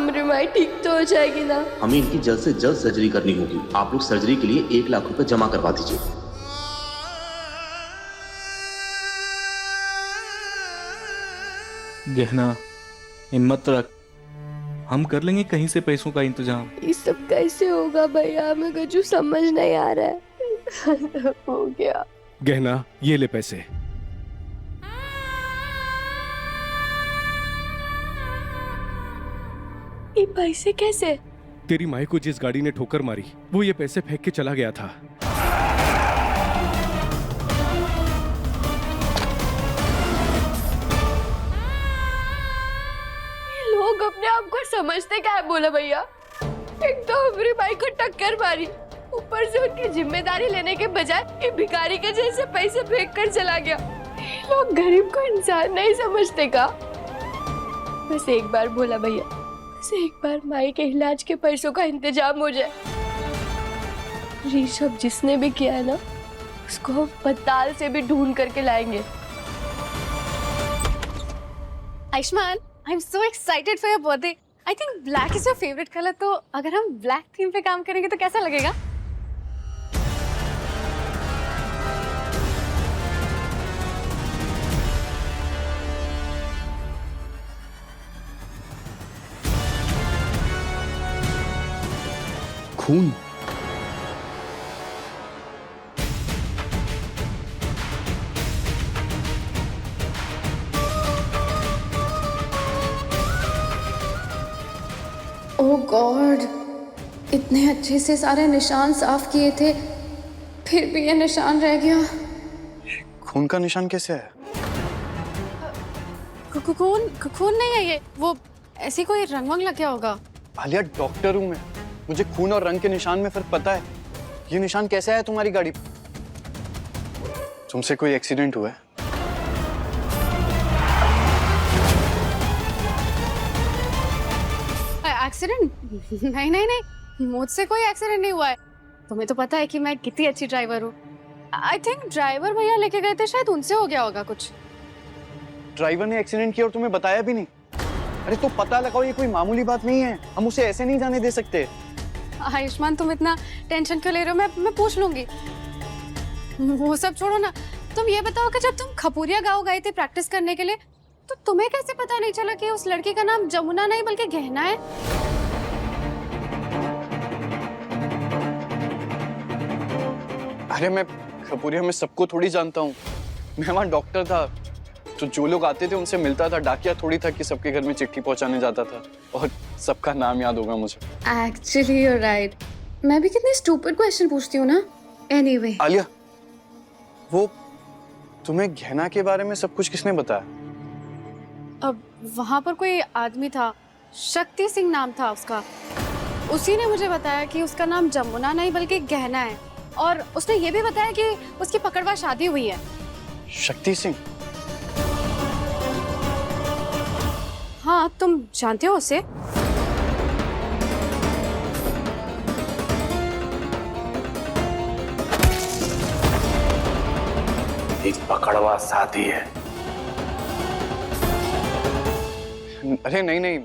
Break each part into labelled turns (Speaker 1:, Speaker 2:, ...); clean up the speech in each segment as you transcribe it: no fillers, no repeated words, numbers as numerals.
Speaker 1: मेरी माई ठीक तो हो जाएगी ना?
Speaker 2: हमें इनकी जल्द से जल्द सर्जरी करनी होगी। आप लोग सर्जरी के लिए 1 लाख रुपए जमा करवा दीजिए।
Speaker 3: गहना, हिम्मत रख, हम कर लेंगे कहीं से पैसों का इंतजाम।
Speaker 1: ये सब कैसे होगा भैया, हमें कुछ समझ नहीं आ रहा है। हो गया।
Speaker 4: गहना, ये ले पैसे।
Speaker 1: ये पैसे कैसे?
Speaker 4: तेरी माई को जिस गाड़ी ने ठोकर मारी, वो ये पैसे फेंक के चला गया था।
Speaker 1: लोग अपने आप को समझते क्या है बोला भैया? एक तो हमारी भाई को टक्कर मारी, ऊपर से उनकी जिम्मेदारी लेने के बजाय ये भिखारी के जैसे पैसे फेंक कर चला गया। ये लोग गरीब को इंसान नहीं समझते का? बस एक बार बोला भैया, बस एक बार माई के इलाज के पैसों का इंतजाम हो जाए। ये सब जिसने भी किया है ना, उसको हम पताल से भी ढूंढ करके लाएंगे।
Speaker 5: Ayushman, I'm so excited for your birthday. I think black is your favorite color. तो अगर हम black theme पे काम करेंगे तो कैसा लगेगा?
Speaker 4: खून।
Speaker 6: ओह गॉड, इतने अच्छे से सारे निशान साफ किए थे, फिर भी ये निशान रह गया।
Speaker 7: खून का निशान कैसे है?
Speaker 5: खून नहीं है ये, वो ऐसे कोई रंग वंग लग गया होगा।
Speaker 7: आलिया, डॉक्टर हूँ मैं, मुझे खून और रंग के निशान में फर्क पता है। ये निशान कैसे आया तुम्हारी गाड़ी पे? तुमसे कोई एक्सीडेंट हुआ है?
Speaker 5: एक्सीडेंट? नहीं नहीं नहीं, मुझसे कोई एक्सीडेंट नहीं हुआ है। तुम्हें तो पता है कि मैं कितनी अच्छी ड्राइवर हूँ। आई थिंक ड्राइवर भैया लेके गए थे, शायद उनसे हो गया होगा कुछ।
Speaker 7: ड्राइवर ने एक्सीडेंट किया और तुम्हें बताया भी नहीं? अरे तो पता लगाओ, ये कोई मामूली बात नहीं है, हम उसे ऐसे नहीं जाने दे सकते।
Speaker 5: आयुष्मान, तुम इतना टेंशन क्यों ले रहे हो? मैं पूछ लूंगी। वो सब छोड़ो ना, तुम ये बताओ कि जब तुम खपुरिया गांव गए थे प्रैक्टिस करने के लिए, तो तुम्हें कैसे पता नहीं चला कि उस लड़की का नाम जमुना नहीं बल्कि गहना है?
Speaker 7: अरे मैं खपुरिया में सबको थोड़ी जानता हूँ, मैं वहाँ डॉक्टर था, तो जो लोग आते थे उनसे मिलता था। डाकिया थोड़ी था कि सबके घर में चिट्ठी पहुंचाने जाता था, और सबका नाम याद होगा मुझे।
Speaker 6: एक्चुअली यू राइट, मैं भी कितने स्टूपिड क्वेश्चन पूछती हूँ ना। एनीवे
Speaker 7: आलिया, वो तुम्हें गहना के बारे में सब कुछ किसने बताया?
Speaker 5: अब वहां पर कोई आदमी था, शक्ति सिंह नाम था उसका। उसी ने मुझे बताया कि उसका नाम जमुना नहीं बल्कि गहना है, और उसने ये भी बताया कि उसकी पकड़वा शादी हुई है।
Speaker 7: शक्ति सिंह?
Speaker 5: हाँ, तुम जानते हो उसे?
Speaker 2: एक पकड़वा शादी है।
Speaker 7: अरे नहीं नहीं,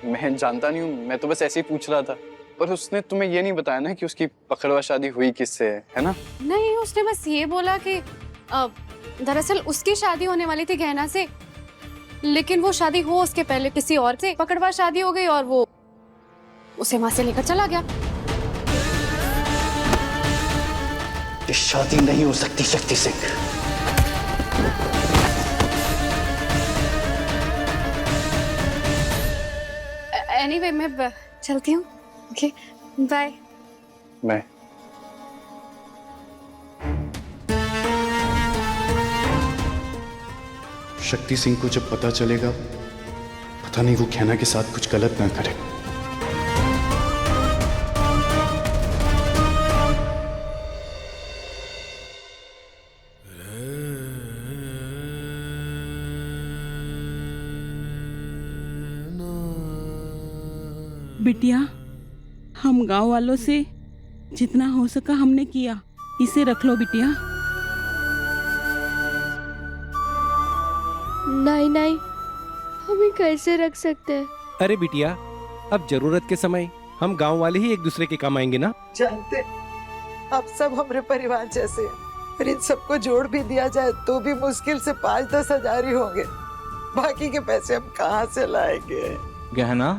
Speaker 7: मैं जानता नहीं हूँ, मैं तो बस ऐसे ही पूछ रहा था। पर उसने तुम्हें ये नहीं बताया ना कि उसकी पकड़वा शादी हुई किससे है ना?
Speaker 5: नहीं, उसने बस ये बोला कि दरअसल उसकी शादी होने वाली थी गहना से, लेकिन वो शादी हो उसके पहले किसी और से पकड़वा शादी हो गई और वो उसे वहां से लेकर चला गया।
Speaker 2: ये शादी नहीं हो सकती शक्ति सिंह।
Speaker 5: एनीवे, मैं चलती हूँ। Okay, bye.
Speaker 7: मैं शक्ति सिंह को जब पता चलेगा, पता नहीं वो गहना के साथ कुछ गलत ना करे।
Speaker 8: बिटिया, हम गांव वालों से जितना हो सका हमने किया, इसे रख लो बिटिया।
Speaker 1: नहीं नहीं, हम ही कैसे रख सकते हैं?
Speaker 3: अरे बिटिया,
Speaker 4: अब जरूरत के समय हम गांव वाले ही एक दूसरे के काम आएंगे ना।
Speaker 9: जानते आप सब हमारे परिवार जैसे हैं। और इन सबको जोड़ भी दिया जाए तो भी मुश्किल से 5-10 हजार ही होंगे। बाकी के पैसे हम कहाँ से लाएंगे?
Speaker 3: गहना,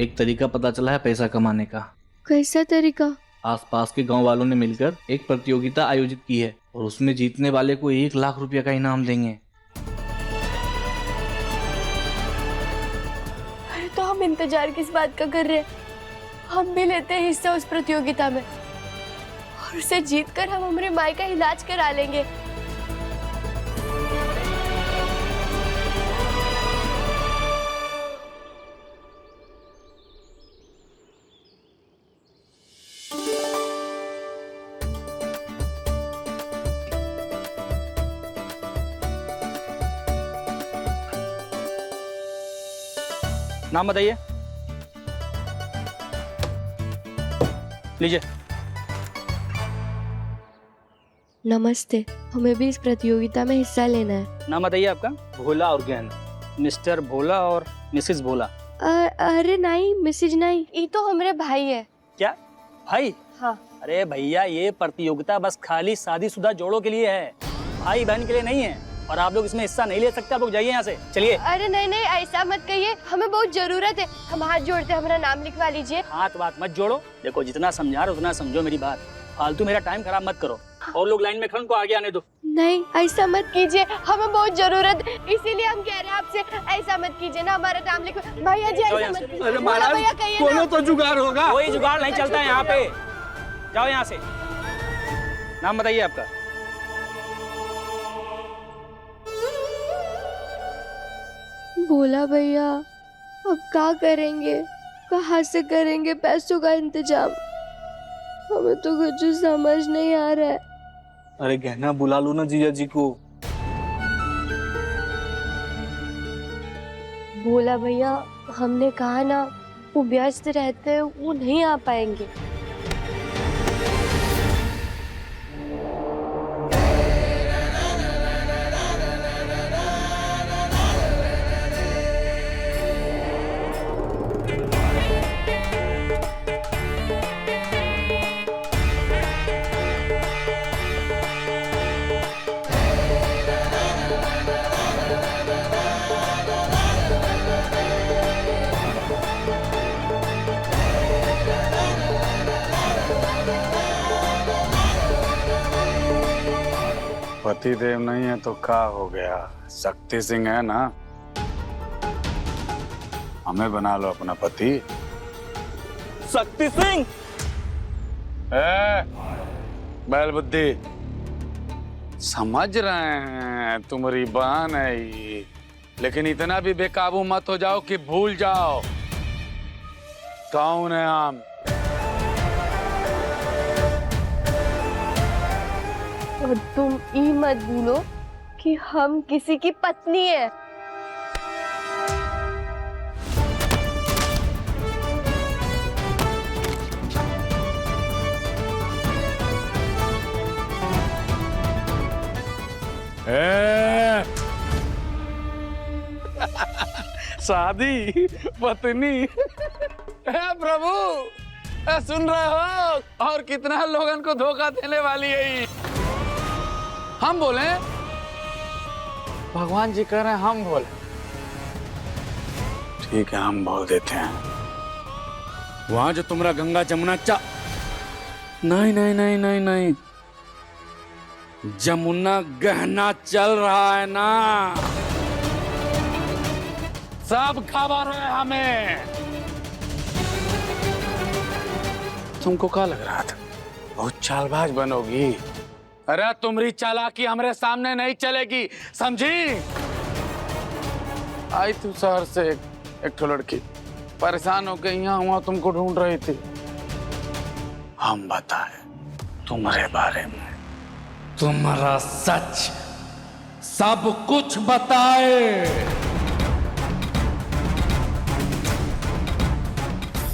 Speaker 3: एक तरीका पता चला है पैसा कमाने का।
Speaker 1: कैसा तरीका?
Speaker 3: आसपास के गांव वालों ने मिलकर एक प्रतियोगिता आयोजित की है और उसमें जीतने वाले को 1 लाख रुपया का इनाम देंगे।
Speaker 1: अरे तो हम इंतजार किस बात का कर रहे हैं? हम भी लेते हैं हिस्सा उस प्रतियोगिता में और उसे जीतकर हम हमारे माई का इलाज करा लेंगे।
Speaker 10: नाम बताइए। लीजिए।
Speaker 1: नमस्ते, हमें भी इस प्रतियोगिता में हिस्सा लेना है।
Speaker 10: नाम बताइए आपका। भोला और गहना। मिस्टर भोला और मिसेस भोला।
Speaker 1: अरे नहीं, मिसेज नहीं, ये तो हमारे भाई है।
Speaker 10: क्या भाई?
Speaker 1: हाँ।
Speaker 10: अरे भैया, ये प्रतियोगिता बस खाली शादीशुदा जोड़ों के लिए है, भाई बहन के लिए नहीं है। और आप लोग इसमें हिस्सा नहीं ले सकते। आप लोग जाइए यहाँ से, चलिए।
Speaker 1: अरे नहीं नहीं, ऐसा मत कहिए, हमें बहुत जरूरत है। हम हाथ जोड़ते हैं, हमारा नाम लिखवा लीजिए।
Speaker 10: हाथ बात मत जोड़ो। देखो, जितना समझा रहे उतना समझो मेरी बात। फालतू मेरा टाइम खराब मत करो। और लोग लाइन में खड़े, उनको आगे आने दो।
Speaker 1: नहीं, ऐसा मत कीजिए, हमें बहुत जरूरत, इसीलिए हम कह रहे हैं आपसे, ऐसा मत कीजिए ना, हमारा नाम लिखो। भैया जी ऐसा मत कीजिए।
Speaker 10: अरे महाराज,
Speaker 1: भैया कहिए ना।
Speaker 10: तो जुगाड़ होगा। कोई जुगाड़ नहीं चलता है यहाँ पे। जाओ यहाँ से। नाम बताइए आपका।
Speaker 1: भोला भैया, अब क्या करेंगे? कहाँ से करेंगे पैसों का इंतजाम? हमें तो कुछ समझ नहीं आ रहा है।
Speaker 3: अरे गहना, बुला लो ना जीजा जी को।
Speaker 1: भोला भैया, हमने कहा ना, वो व्यस्त रहते हैं, वो नहीं आ पाएंगे।
Speaker 11: पति देव नहीं है तो क्या हो गया? शक्ति सिंह है ना, हमें बना लो अपना पति।
Speaker 10: शक्ति सिंह?
Speaker 11: बैल बुद्धि, समझ रहे हैं तुम्हारी बहन है ये, लेकिन इतना भी बेकाबू मत हो जाओ कि भूल जाओ कौन है हम।
Speaker 1: और तुम ये मत भूलो कि हम किसी की पत्नी है।
Speaker 11: शादी पत्नी, हे प्रभु, सुन रहे हो? और कितना लोगन को धोखा देने वाली है। हम बोले, भगवान जी कह रहे हैं हम बोले। ठीक है, हम बोल देते हैं। वहां जो तुम्हारा गंगा जमुना नहीं नहीं नहीं नहीं नहीं, जमुना गहना चल रहा है ना, सब खबर है हमें। तुमको क्या लग रहा था बहुत चालबाज बनोगी? अरे तुम्हारी चालाकी हमारे सामने नहीं चलेगी, समझी? आई तू शहर से एक लड़की परेशान होकर यहाँ हुआ तुमको ढूंढ रही थी। हम बताए तुम्हारे बारे में, तुम्हारा सच सब कुछ बताए।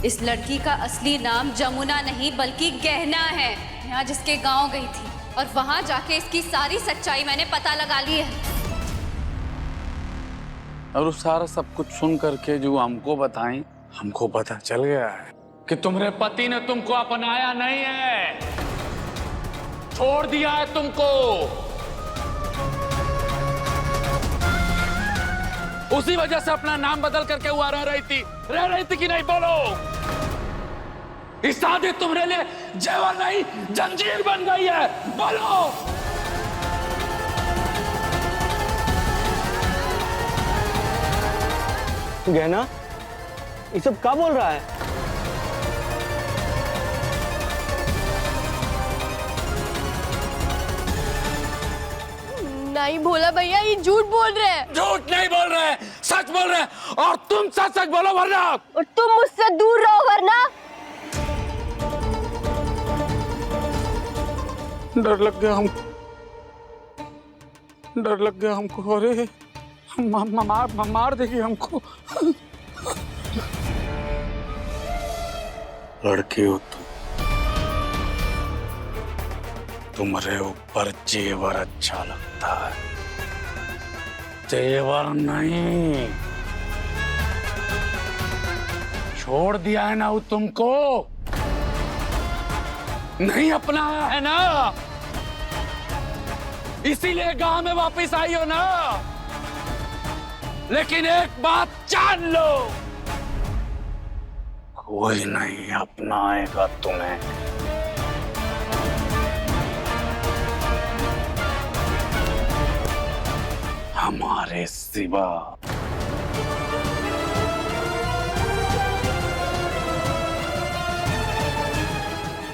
Speaker 5: इस लड़की का असली नाम जमुना नहीं बल्कि गहना है। यहाँ जिसके गांव गई थी और वहां जाके इसकी सारी सच्चाई मैंने पता लगा ली है।
Speaker 11: और उस सारा सब कुछ सुन करके जो हमको बताएं, हमको पता चल गया है कि तुम्हारे पति ने तुमको अपनाया नहीं है, छोड़ दिया है तुमको। उसी वजह से अपना नाम बदल करके वो रह रही थी कि नहीं? बोलो। इस शादी तुम्हारे लिए जेवर नहीं, जंजीर बन गई है। बोलो।
Speaker 10: गहना ये सब क्या बोल रहा है?
Speaker 1: नहीं भोला भैया, ये झूठ बोल रहे हैं।
Speaker 11: झूठ नहीं बोल रहे, सच बोल रहे हैं। और तुम सच सच बोलो वरना।
Speaker 1: और तुम मुझसे दूर रहो वरना।
Speaker 11: डर लग गया हमको, डर लग गया हमको। अरे मार देगी हमको। लड़की हो तुम्हारे ऊपर जेवर अच्छा लगता है, जेवर नहीं। छोड़ दिया है ना वो तुमको, नहीं अपनाया है ना, इसीलिए गांव में वापस आई हो ना। लेकिन एक बात जान लो, कोई नहीं अपनाएगा तुम्हें। हमारे सिवा।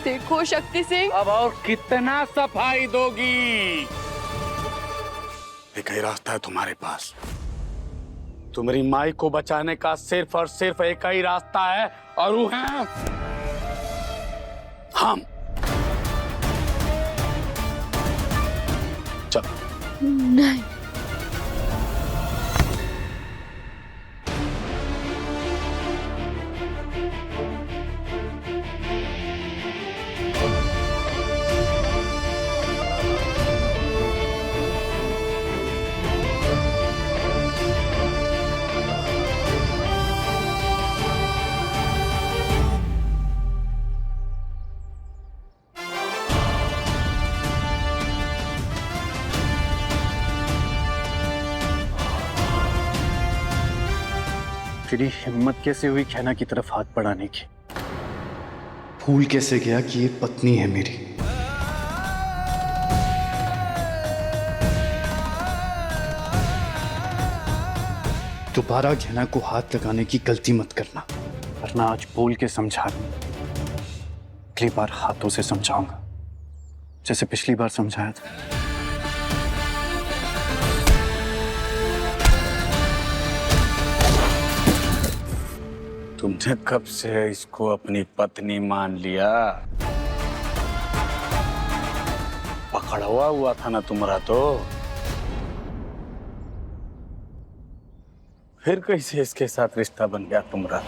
Speaker 1: देखो शक्ति सिंह,
Speaker 11: अब और कितना सफाई दोगी? एक ही रास्ता है तुम्हारे पास। तुम्हारी माई को बचाने का सिर्फ और सिर्फ एक ही रास्ता है, और वो है हम। चल।
Speaker 1: नहीं।
Speaker 7: तेरी हिम्मत कैसे हुई खैना की तरफ हाथ बढ़ाने की?
Speaker 12: भूल कैसे गया कि ये पत्नी है मेरी। दोबारा घेना को हाथ लगाने की गलती मत करना,
Speaker 7: वरना आज बोल के समझा दूं, अगली बार हाथों से समझाऊंगा, जैसे पिछली बार समझाया था।
Speaker 11: तुमने कब से इसको अपनी पत्नी मान लिया? पकड़वा हुआ था ना तुम्हारा, तो फिर कैसे इसके साथ रिश्ता बन गया तुम्हारा?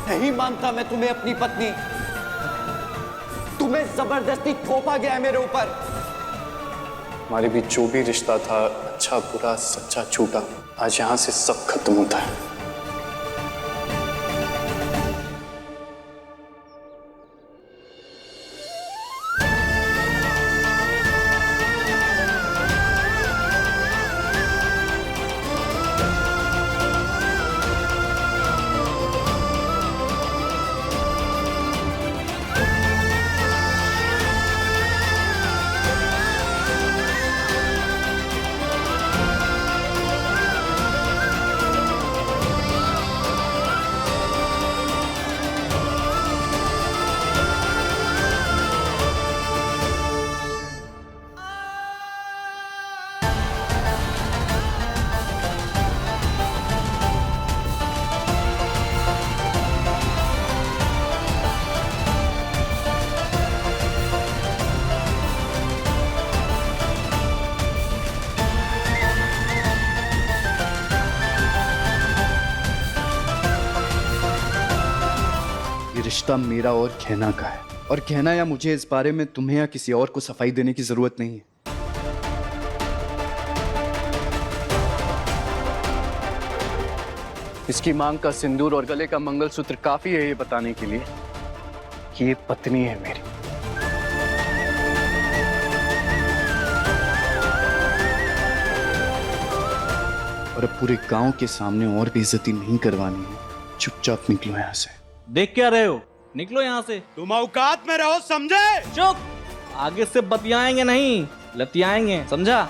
Speaker 13: नहीं मानता मैं तुम्हें अपनी पत्नी। तुम्हें जबरदस्ती थोपा गया है मेरे ऊपर।
Speaker 7: हमारे बीच जो भी रिश्ता था, अच्छा बुरा सच्चा झूठा, आज यहां से सब खत्म होता है।
Speaker 12: रिश्ता मेरा और कहना का है, और कहना या मुझे इस बारे में तुम्हें या किसी और को सफाई देने की जरूरत नहीं है।
Speaker 7: इसकी मांग का सिंदूर और गले का मंगलसूत्र काफी है ये बताने के लिए कि ये पत्नी है मेरी।
Speaker 12: और अब पूरे गांव के सामने और बेइज्जती नहीं करवानी है। चुपचाप निकलो यहाँ से।
Speaker 3: देख क्या रहे हो, निकलो यहाँ से।
Speaker 13: तुम औकात में रहो, समझे?
Speaker 3: चुप, आगे से बतियाएंगे नहीं, लतियाएंगे, समझा?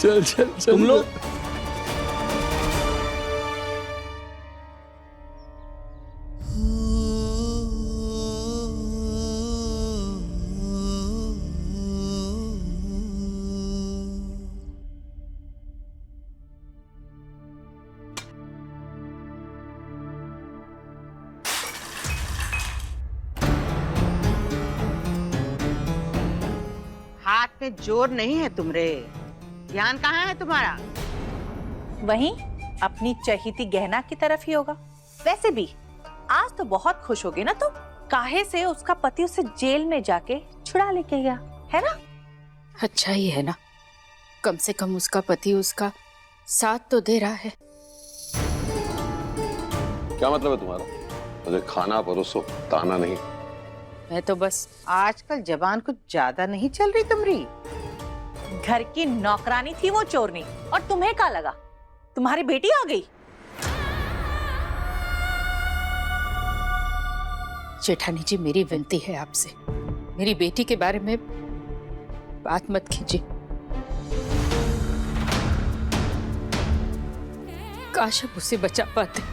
Speaker 13: चल चल चल।
Speaker 3: तुम लोग
Speaker 14: हाथ में जोर नहीं है तुमरे, ध्यान कहाँ है तुम्हारा?
Speaker 15: वहीं अपनी चहेती गहना की तरफ ही होगा। वैसे भी आज तो बहुत खुश होगी ना तुम, काहे से उसका पति उसे जेल में जाके छुड़ा लेके गया, है ना?
Speaker 6: अच्छा ही है ना, कम से कम उसका पति उसका साथ तो दे रहा है।
Speaker 16: क्या मतलब है तुम्हारा? मुझे खाना परोसो, ताना नहीं।
Speaker 14: मैं तो बस आजकल जबान कुछ ज्यादा नहीं चल रही तुम्हारी।
Speaker 15: घर की नौकरानी थी वो चोरनी, और तुम्हें क्या लगा तुम्हारी बेटी आ गई?
Speaker 6: जेठानी जी, मेरी विनती है आपसे, मेरी बेटी के बारे में बात मत कीजिए। काश आप उसे बचा पाते।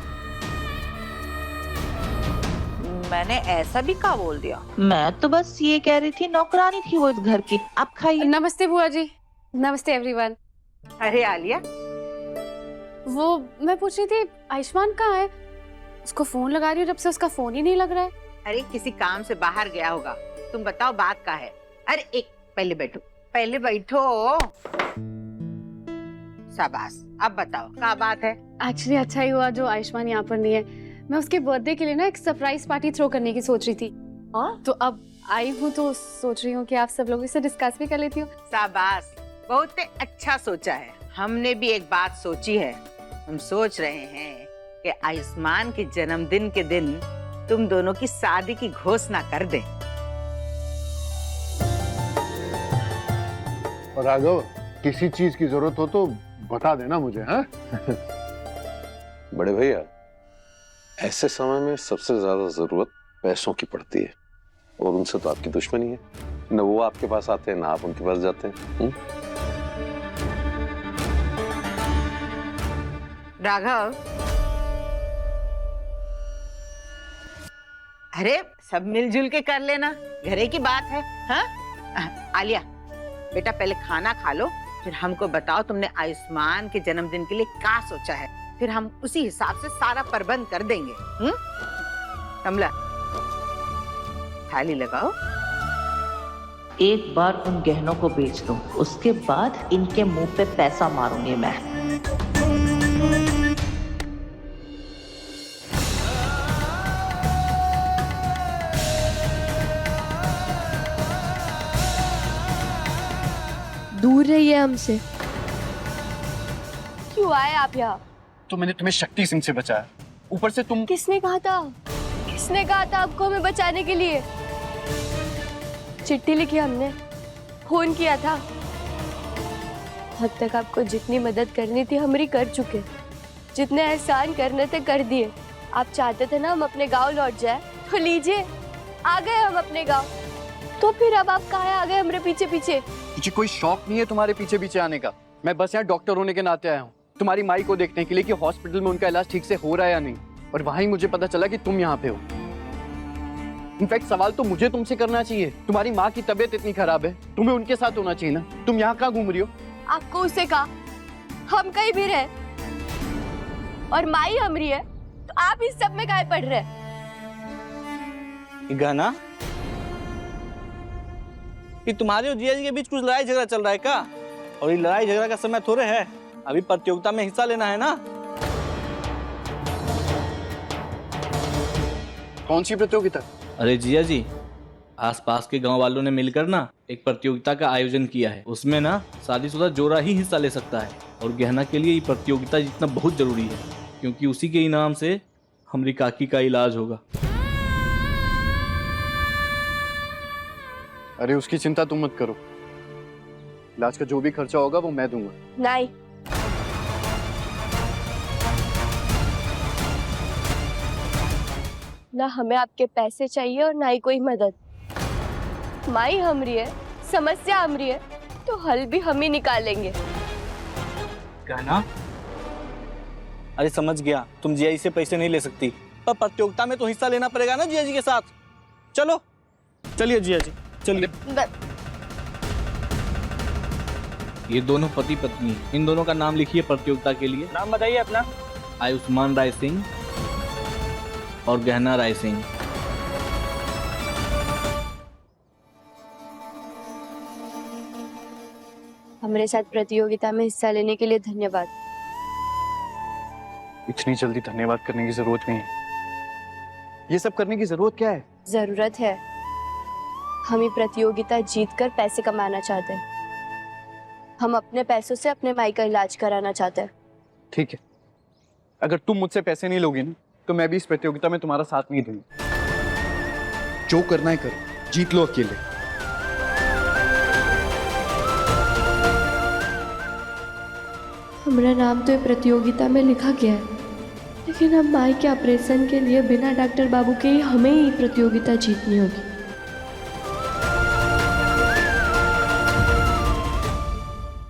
Speaker 15: मैंने ऐसा भी क्या बोल दिया? मैं तो बस ये कह रही थी नौकरानी थी वो इस घर की। आप खाइए।
Speaker 5: नमस्ते बुआ जी। नमस्ते एवरीवन।
Speaker 14: अरे आलिया,
Speaker 5: वो मैं पूछ रही थी आयुष्मान कहाँ है? उसको फोन लगा रही हूँ, जब से उसका फोन ही नहीं लग रहा है।
Speaker 14: अरे किसी काम से बाहर गया होगा। तुम बताओ बात क्या है? अरे एक पहले बैठो, पहले बैठो। शाबाश, अब बताओ क्या बात है?
Speaker 5: एक्चुअली अच्छा ही हुआ जो आयुष्मान यहाँ पर नहीं है। मैं उसके बर्थडे के लिए ना एक सरप्राइज पार्टी थ्रो करने की सोच रही थी। तो अब आई हूँ तो सोच रही हूँ कि आप सब लोगों से डिस्कस भी कर लेती हूँ।
Speaker 14: शाबाश, बहुत अच्छा सोचा है। हमने भी एक बात सोची है। हम सोच रहे हैं कि आयुष्मान के जन्मदिन के दिन तुम दोनों की शादी की घोषणा कर दें।
Speaker 17: और राघव, किसी चीज की जरूरत हो तो बता देना मुझे। हाँ?
Speaker 16: बड़े भैया, ऐसे समय में सबसे ज्यादा जरूरत पैसों की पड़ती है, और उनसे तो आपकी दुश्मनी है। न वो आपके पास आते हैं, ना आप उनके पास जाते हैं।
Speaker 14: राघव, अरे सब मिलजुल के कर लेना, घरे की बात है। हाँ आलिया बेटा, पहले खाना खा लो, फिर हमको बताओ तुमने आयुष्मान के जन्मदिन के लिए क्या सोचा है, फिर हम उसी हिसाब से सारा प्रबंध कर देंगे। कमला, थाली लगाओ।
Speaker 15: एक बार उन गहनों को बेच दो, उसके बाद इनके मुंह पे पैसा मारूंगी मैं।
Speaker 1: दूर रहिए हमसे। क्यों आए आप यहाँ?
Speaker 7: तो मैंने तुम्हें शक्ति सिंह से बचाया, ऊपर से तुम।
Speaker 1: किसने कहा था? किसने कहा था आपको हमें बचाने के लिए? चिट्ठी लिखी हमने, फोन किया था। अब तक आपको जितनी मदद करनी थी हमारी कर चुके, जितने एहसान करने थे कर दिए। आप चाहते थे ना हम अपने गांव लौट जाए, तो लीजिए आ गए हम अपने गांव। तो फिर अब आप कहाँ आ गए हमारे पीछे पीछे?
Speaker 7: मुझे कोई शौक नहीं है तुम्हारे पीछे पीछे आने का। मैं बस यहाँ डॉक्टर होने के नाते आया हूँ, तुम्हारी माई को देखने के लिए कि हॉस्पिटल में उनका इलाज ठीक से हो रहा है या नहीं। और वहीं मुझे पता चला कि तुम यहाँ पे हो। इनफैक्ट सवाल तो मुझे तुमसे करना चाहिए। तुम्हारी माँ की तबीयत इतनी खराब है, तुम्हें उनके साथ होना चाहिए ना। तुम यहाँ कहाँ घूम रही हो?
Speaker 1: आपको उससे कहा हम कहीं भी रहे, और माई हमारी है, तो आप इस सब में काहे पड़ रहे?
Speaker 3: गाना कि तुम्हारे और जिया जी के बीच कुछ लड़ाई झगड़ा चल रहा है क्या? और ये लड़ाई झगड़ा का समय थोड़े है, अभी प्रतियोगिता में हिस्सा लेना है ना।
Speaker 7: कौन सी प्रतियोगिता?
Speaker 3: अरे जिया जी, आसपास के गांव वालों ने मिलकर ना एक प्रतियोगिता का आयोजन किया है। उसमें ना शादीशुदा जोड़ा ही हिस्सा ले सकता है और गहना के लिए ये प्रतियोगिता जीतना बहुत जरूरी है, क्योंकि उसी के इनाम से हमारी काकी का इलाज होगा।
Speaker 7: अरे उसकी चिंता तुम मत करो, इलाज का जो भी खर्चा होगा वो मैं दूंगा।
Speaker 1: नहीं, ना हमें आपके पैसे चाहिए और ना ही कोई मदद। माई हमरी है, समस्या हमरी है, तो हल भी हम ही निकालेंगे।
Speaker 10: गहना? अरे समझ गया, तुम जिया जी से पैसे नहीं ले सकती, पर प्रतियोगिता में तो हिस्सा लेना पड़ेगा ना जिया जी के साथ। चलो चलिए जिया जी, चलिए।
Speaker 3: ये दोनों पति पत्नी, इन दोनों का नाम लिखिए प्रतियोगिता के लिए।
Speaker 10: नाम बताइए अपना।
Speaker 3: आयुष्मान राय सिंह और गहना राय सिंह।
Speaker 1: हमारे साथ प्रतियोगिता में हिस्सा लेने के लिए धन्यवाद।
Speaker 7: इतनी जल्दी धन्यवाद करने की जरूरत नहीं है। ये सब करने की जरूरत क्या है?
Speaker 1: जरूरत है, हम ये प्रतियोगिता जीतकर पैसे कमाना चाहते हैं। हम अपने पैसों से अपने माई का इलाज कराना चाहते हैं।
Speaker 7: ठीक है, अगर तुम मुझसे पैसे नहीं लोगी ना तो मैं भी इस प्रतियोगिता में तुम्हारा साथ नहीं दूंगा।
Speaker 12: जो करना है करो, जीत लो अकेले।
Speaker 1: हमारा नाम तो ये प्रतियोगिता में लिखा गया है, लेकिन अब माई के ऑपरेशन के लिए बिना डॉक्टर बाबू के ही हमें ही प्रतियोगिता जीतनी होगी।